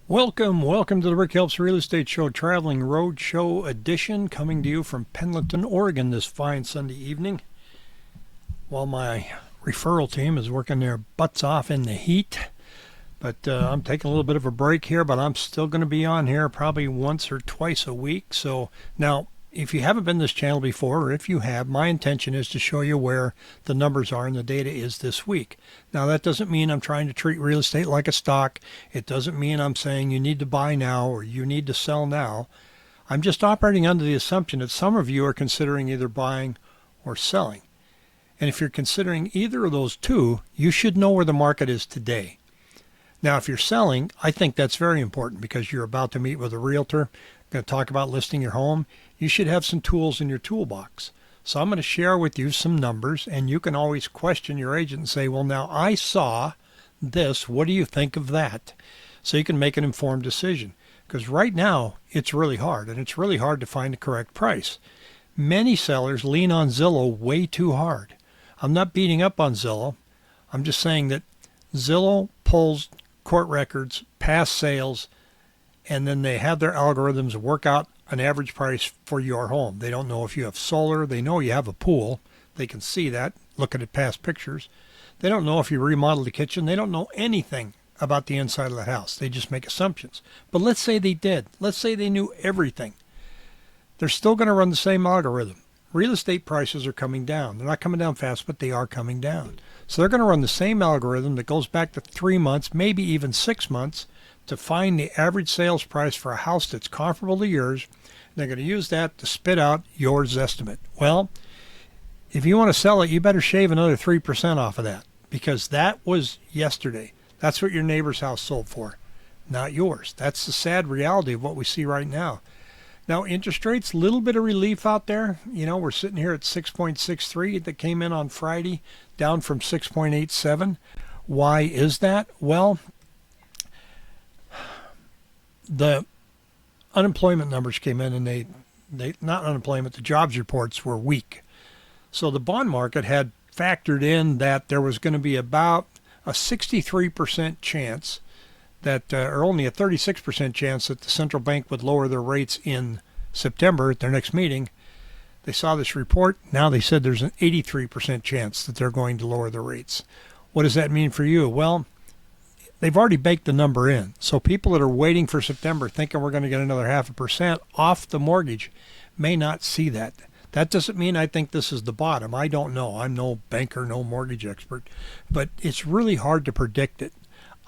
Welcome to the Rick Helps Real Estate Show, Traveling Road Show edition, coming to you from Pendleton, Oregon this fine Sunday evening. While my referral team is working their butts off in the heat, but I'm taking a little bit of a break here, but I'm still going to be on here probably once or twice a week. So now, if you haven't been to this channel before, or if you have, my intention is to show you where the numbers are and the data is this week. Now, that doesn't mean I'm trying to treat real estate like a stock. It doesn't mean I'm saying you need to buy now or you need to sell now. I'm just operating under the assumption that some of you are considering either buying or selling. And if you're considering either of those two, you should know where the market is today. Now, if you're selling, I think that's very important because you're about to meet with a realtor, going to talk about listing your home. You should have some tools in your toolbox. So I'm going to share with you some numbers, and you can always question your agent and say, well, now I saw this. What do you think of that? So you can make an informed decision. Because right now, it's really hard, and it's really hard to find the correct price. Many sellers lean on Zillow way too hard. I'm not beating up on Zillow. I'm just saying that Zillow pulls court records, past sales, and then they have their algorithms work out an average price for your home. They don't know if you have solar. They know you have a pool. They can see that, looking at past pictures. They don't know if you remodeled the kitchen. They don't know anything about the inside of the house. They just make assumptions. But let's say they did. Let's say they knew everything. They're still going to run the same algorithm. Real estate prices are coming down. They're not coming down fast, but they are coming down. So they're going to run the same algorithm that goes back to 3 months, maybe even 6 months, to find the average sales price for a house that's comparable to yours. They're going to use that to spit out yours estimate. Well, if you want to sell it, you better shave another 3% off of that, because that was yesterday. That's what your neighbor's house sold for, not yours. That's the sad reality of what we see right now. Now, interest rates, a little bit of relief out there. You know, we're sitting here at 6.63 that came in on Friday, down from 6.87. Why is that? Well, the unemployment numbers came in, and they not unemployment, the jobs reports were weak. So the bond market had factored in that there was going to be about a 63% chance that, or only a 36% chance that the central bank would lower their rates in September at their next meeting. They saw this report. Now they said there's an 83% chance that they're going to lower the rates. What does that mean for you? Well, they've already baked the number in. So people that are waiting for September thinking we're going to get another 0.5% off the mortgage may not see that. That doesn't mean I think this is the bottom. I don't know. I'm no banker, no mortgage expert. But it's really hard to predict it.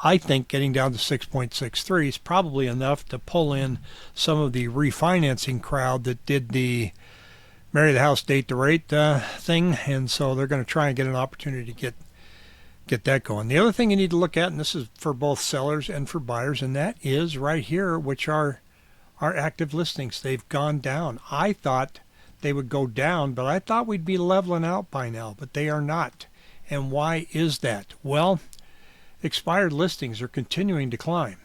I think getting down to 6.63 is probably enough to pull in some of the refinancing crowd that did the marry the house, date the rate thing. And so they're going to try and get an opportunity to get that going. The other thing you need to look at, and this is for both sellers and for buyers, and that is right here, which are our active listings. They've gone down. I thought they would go down, but I thought we'd be leveling out by now, but they are not. And why is that? Well, expired listings are continuing to climb,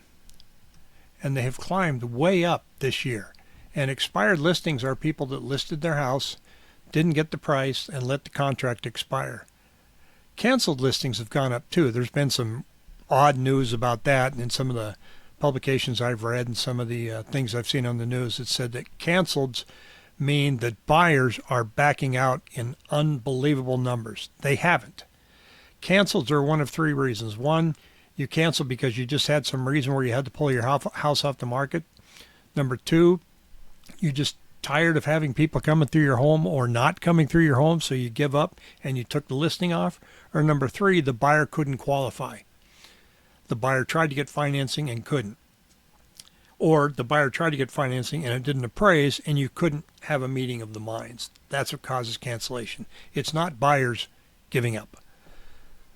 and they have climbed way up this year. And expired listings are people that listed their house, didn't get the price, and let the contract expire. Canceled listings have gone up too. There's been some odd news about that, and in some of the publications I've read and some of the things I've seen on the news, it said that canceleds mean that buyers are backing out in unbelievable numbers. They haven't. Cancels are one of three reasons. One, you cancel because you just had some reason where you had to pull your house off the market. Number two, you're just tired of having people coming through your home or not coming through your home, so you give up and you took the listing off. Or number three, the buyer couldn't qualify. The buyer tried to get financing and couldn't. Or the buyer tried to get financing and it didn't appraise, and you couldn't have a meeting of the minds. That's what causes cancellation. It's not buyers giving up.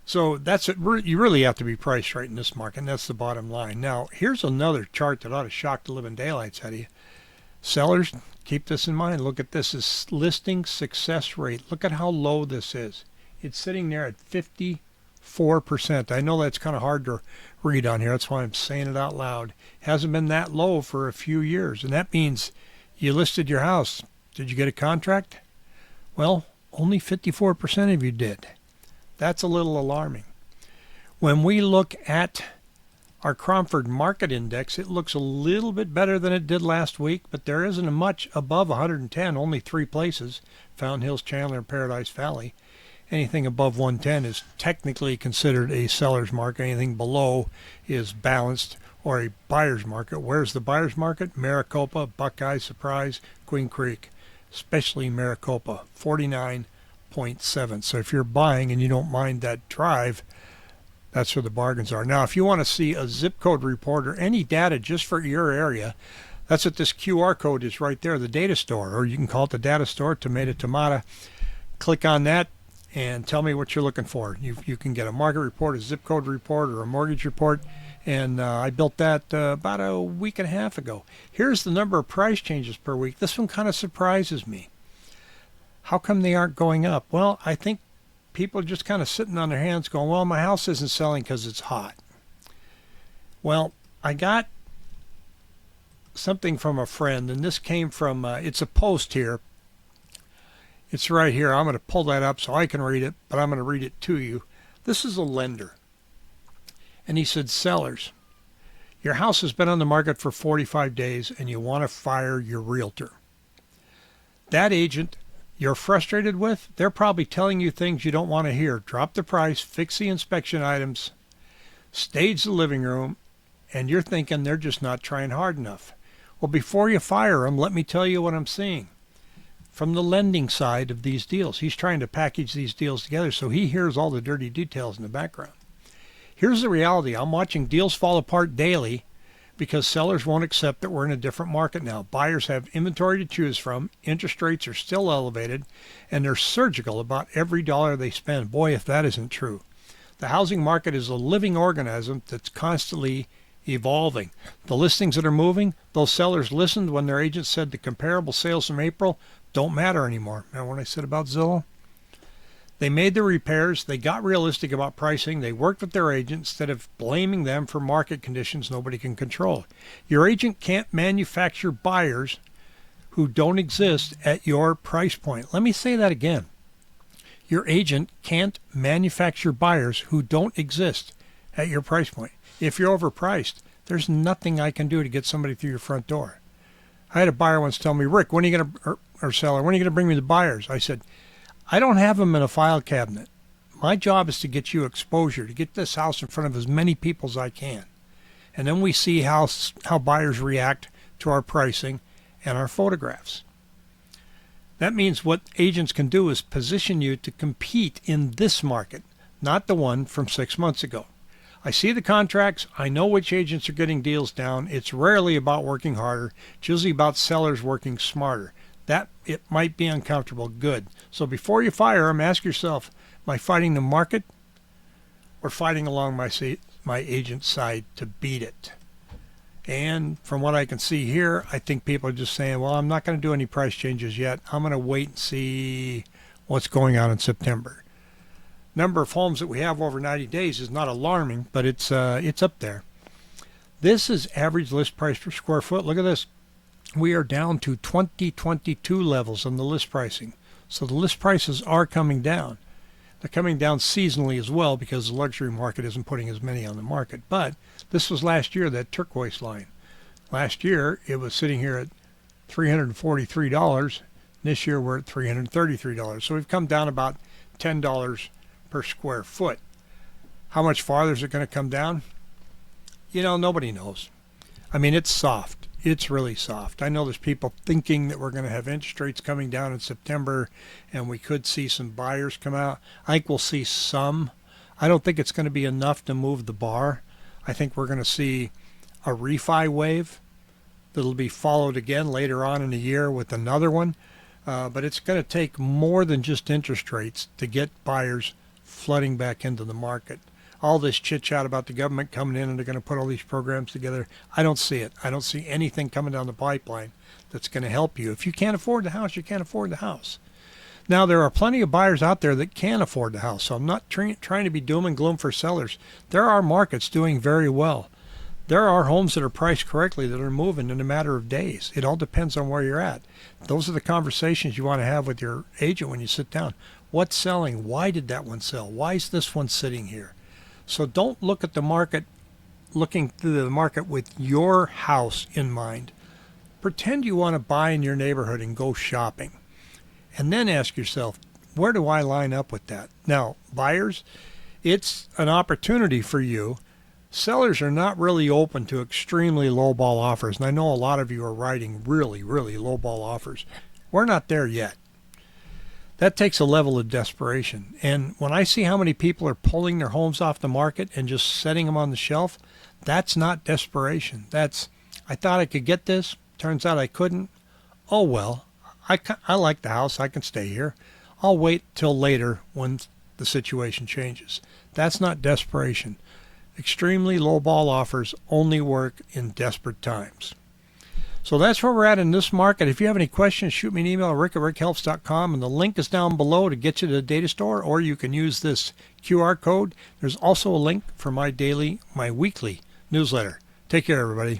So that's it. You really have to be priced right in this market, and that's the bottom line. Now, here's another chart that ought to shock the living daylights out of you. Sellers, keep this in mind. Look at this. Is listing success rate. Look at how low this is. It's sitting there at 54%. I know that's kind of hard to read on here. That's why I'm saying it out loud. It hasn't been that low for a few years, and that means you listed your house. Did you get a contract? Well, only 54% of you did. That's a little alarming. When we look at Our Cromford Market Index, it looks a little bit better than it did last week, but there isn't much above 110, only 3 places, Fountain Hills, Chandler, and Paradise Valley. Anything above 110 is technically considered a seller's market. Anything below is balanced or a buyer's market. Where's the buyer's market? Maricopa, Buckeye, Surprise, Queen Creek, especially Maricopa, 49.7. So if you're buying and you don't mind that drive, that's where the bargains are. Now, if you want to see a zip code report or any data just for your area, that's what this QR code is right there, the data store, or you can call it the data store, tomato. Click on that and tell me what you're looking for. You can get a market report, a zip code report, or a mortgage report, and I built that about a week and a half ago. Here's the number of price changes per week. This one kind of surprises me. How come they aren't going up? Well, I think people are just kind of sitting on their hands going, well, my house isn't selling because it's hot. Well, I got something from a friend, and this came from, it's a post here. It's right here. I'm going to pull that up so I can read it, but I'm going to read it to you. This is a lender. And he said, sellers, your house has been on the market for 45 days and you want to fire your realtor. That agent you're frustrated with, they're probably telling you things you don't want to hear. Drop the price, fix the inspection items, stage the living room, and you're thinking they're just not trying hard enough. Well, before you fire them, let me tell you what I'm seeing. From the lending side of these deals, he's trying to package these deals together so he hears all the dirty details in the background. Here's the reality. I'm watching deals fall apart daily because sellers won't accept that we're in a different market now. Buyers have inventory to choose from, interest rates are still elevated, and they're surgical about every dollar they spend. Boy, if that isn't true. The housing market is a living organism that's constantly evolving. The listings that are moving, those sellers listened when their agents said the comparable sales from April don't matter anymore. Remember what I said about Zillow? They made the repairs, they got realistic about pricing, they worked with their agent instead of blaming them for market conditions nobody can control. Your agent can't manufacture buyers who don't exist at your price point. Let me say that again. Your agent can't manufacture buyers who don't exist at your price point. If you're overpriced, there's nothing I can do to get somebody through your front door. I had a buyer once tell me, Rick, when are you going to, or seller, when are you going to bring me the buyers? I said, I don't have them in a file cabinet. My job is to get you exposure, to get this house in front of as many people as I can. And then we see how buyers react to our pricing and our photographs. That means what agents can do is position you to compete in this market, not the one from 6 months ago. I see the contracts. I know which agents are getting deals down. It's rarely about working harder. It's usually about sellers working smarter. That it might be uncomfortable. Good. So before you fire them, ask yourself, am I fighting the market or fighting along my agent's side to beat it? And from what I can see here, I think people are just saying, well, I'm not going to do any price changes yet. I'm going to wait and see what's going on in September. Number of homes that we have over 90 days is not alarming, but it's up there. This is average list price per square foot. Look at this. We are down to 2022 levels on the list pricing. So the list prices are coming down. They're coming down seasonally as well because the luxury market isn't putting as many on the market. But this was last year, that turquoise line. Last year, it was sitting here at $343. This year, we're at $333. So we've come down about $10 per square foot. How much farther is it going to come down? You know, nobody knows. I mean, it's soft. It's really soft. I know there's people thinking that we're going to have interest rates coming down in September and we could see some buyers come out. I think we'll see some. I don't think it's going to be enough to move the bar. I think we're going to see a refi wave that'll be followed again later on in the year with another one. But it's going to take more than just interest rates to get buyers flooding back into the market. All this chit-chat about the government coming in and they're going to put all these programs together, I don't see it. I don't see anything coming down the pipeline that's going to help you. If you can't afford the house, you can't afford the house. Now, there are plenty of buyers out there that can afford the house, so I'm not trying to be doom and gloom for sellers. There are markets doing very well. There are homes that are priced correctly that are moving in a matter of days. It all depends on where you're at. Those are the conversations you want to have with your agent when you sit down. What's selling? Why did that one sell? Why is this one sitting here? So don't look at the market looking through the market with your house in mind. Pretend you want to buy in your neighborhood and go shopping. And then ask yourself, where do I line up with that? Now, buyers, it's an opportunity for you. Sellers are not really open to extremely lowball offers. And I know a lot of you are writing really, really lowball offers. We're not there yet. That takes a level of desperation. And when I see how many people are pulling their homes off the market and just setting them on the shelf, that's not desperation. That's, I thought I could get this. Turns out I couldn't. Oh, well, I like the house. I can stay here. I'll wait till later when the situation changes. That's not desperation. Extremely lowball offers only work in desperate times. So that's where we're at in this market. If you have any questions, shoot me an email, rick@rickhelps.com, and the link is down below to get you to the data store, or you can use this QR code. There's also a link for my weekly newsletter. Take care, everybody.